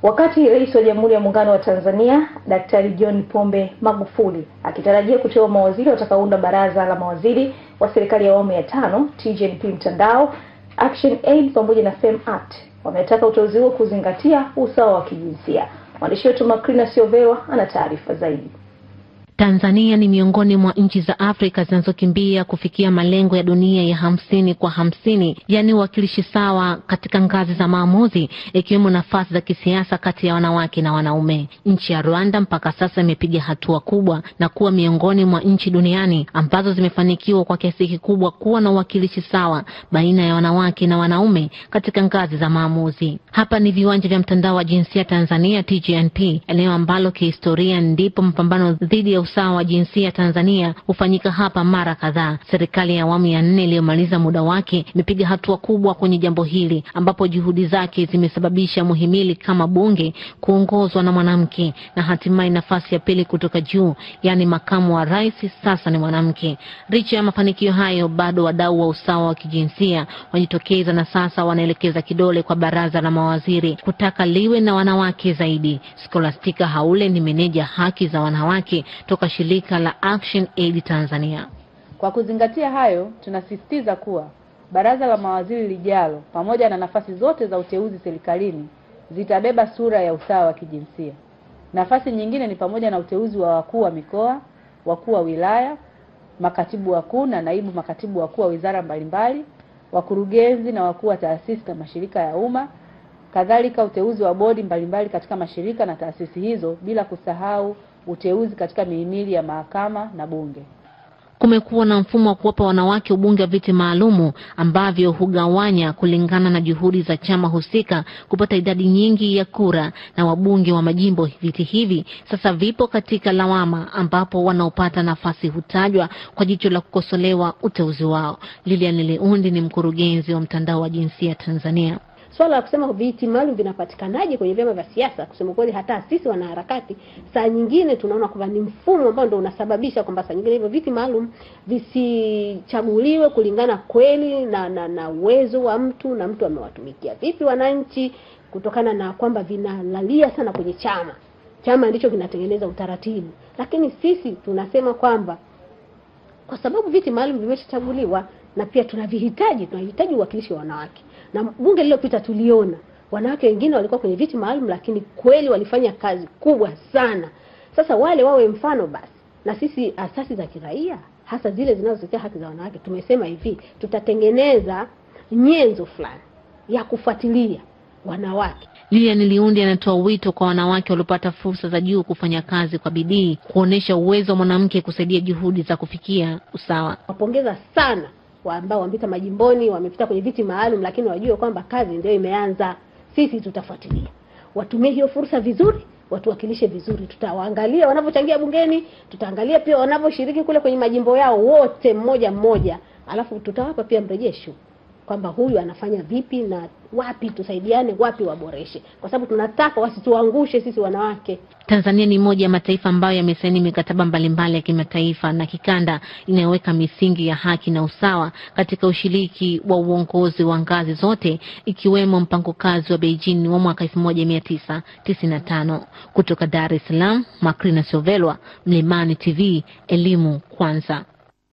Wakati Rais wa Jamhuri ya Muungano wa Tanzania Daktari John Pombe Magufuli akitarajia kuteua mawaziri watakaounda baraza la mawaziri wa serikali ya awamu ya 5, TGNP Mtandao, Action Aid pamoja na Fame Act wametaka uteuzi huo kuzingatia usawa wa kijinsia. Mwandishi wetu Makrina Siovewa ana taarifa zaidi. Tanzania ni miongoni mwa nchi za Afrika zinazokimbia kufikia malengo ya dunia ya 50 kwa 50, yani uwakilishi sawa katika ngazi za maamuzi, ikiwemo nafasi za kisiasa kati ya wanawake na wanaume. Nchi ya Rwanda mpaka sasa imepiga hatua kubwa na kuwa miongoni mwa nchi duniani ambazo zimefanikiwa kwa kiasi kikubwa kuwa na uwakilishi sawa baina ya wanawake na wanaume katika ngazi za maamuzi. Hapa ni viwanja vya Mtandao wa Jinsia Tanzania TGNP, eneo ambalo kihistoria ndipo mapambano dhidi ya usawa wa jinsia Tanzania hufanyika hapa mara kadhaa. Serikali ya awamu ya 4 iliyomaliza muda wake imepiga hatua kubwa kwenye jambo hili, ambapo juhudi zake zimesababisha muhimili kama bunge kuongozwa na mwanamke na hatimaye nafasi ya pili kutoka juu, yani makamu wa rais sasa ni mwanamke. Licha ya mafanikio hayo, bado wadau wa usawa wa kijinsia wajitokeza na sasa wanaelekeza kidole kwa baraza la mawaziri kutaka liwe na wanawake zaidi. Scholastica Haule ni meneja haki za wanawake toka shirika la Action Aid Tanzania. Kwa kuzingatia hayo, tunasisitiza kuwa baraza la mawaziri lijalo pamoja na nafasi zote za uteuzi serikalini zitabeba sura ya usawa wa kijinsia. Nafasi nyingine ni pamoja na uteuzi wa wakuu wa mikoa, wakuu wa wilaya, makatibu wakuu na naibu makatibu wakuu wa wizara mbalimbali, wakurugenzi na wakuu wa taasisi na mashirika ya umma, kadhalika uteuzi wa bodi mbalimbali katika mashirika na taasisi hizo, bila kusahau uteuzi katika mihimili ya mahakama na bunge. Kumekuwa na mfumo wa kuwapa wanawake ubunge wa viti maalumu ambavyo hugawanya kulingana na juhudi za chama husika kupata idadi nyingi ya kura, na wabunge wa majimbo viti hivi sasa vipo katika lawama, ambapo wanaopata nafasi hutajwa kwa jicho la kukosolewa uteuzi wao. Lilian Leundi ni mkurugenzi wa Mtandao wa Jinsia Tanzania. Swala la kusema viti maalum vinapatikanaje kwenye vyama vya siasa, kusema kweli hata sisi wanaharakati saa nyingine tunaona kwamba ni mfumo ambao ndio unasababisha kwamba saa nyingine hivyo viti maalum visichaguliwe kulingana kweli na uwezo wa mtu na mtu amewatumikia vipi wananchi, kutokana na kwamba vinalalia sana kwenye chama ndicho kinatengeneza utaratibu. Lakini sisi tunasema kwamba kwa sababu viti maalum vimeshachaguliwa na pia tunahitaji uwakilishi wa wanawake. Na bunge lililopita tuliona wanawake wengine walikuwa kwenye viti maalum, lakini kweli walifanya kazi kubwa sana. Sasa wale wawe mfano basi. Na sisi asasi za kiraia, hasa zile zinazotetea haki za wanawake, tumesema hivi, tutatengeneza nyenzo fulani ya kufuatilia wanawake. Lilian Leundi anatoa wito kwa wanawake waliopata fursa za juu kufanya kazi kwa bidii, kuonesha uwezo wa mwanamke kusaidia juhudi za kufikia usawa. Wapongeza sana ambao wamepita majimboni, wamepita kwenye viti maalum, lakini wajue kwamba kazi ndio imeanza. Sisi tutafuatilia. Watumie hiyo fursa vizuri, watuwakilishe vizuri. Tutawaangalia wanapochangia bungeni, tutaangalia pia wanaposhiriki kule kwenye majimbo yao wote mmoja mmoja, alafu tutawapa pia mrejesho kwamba huyu anafanya vipi na wapi tusaidiane, wapi waboreshe, kwa sababu tunataka wasituangushe sisi wanawake. Tanzania ni moja ya mataifa ambayo yamesaini mikataba mbalimbali ya kimataifa na kikanda inayoweka misingi ya haki na usawa katika ushiriki wa uongozi wa ngazi zote, ikiwemo mpango kazi wa Beijing wa mwaka 1995. Kutoka Dar es Salaam, Makrina Siovewa, Mlimani TV, elimu kwanza.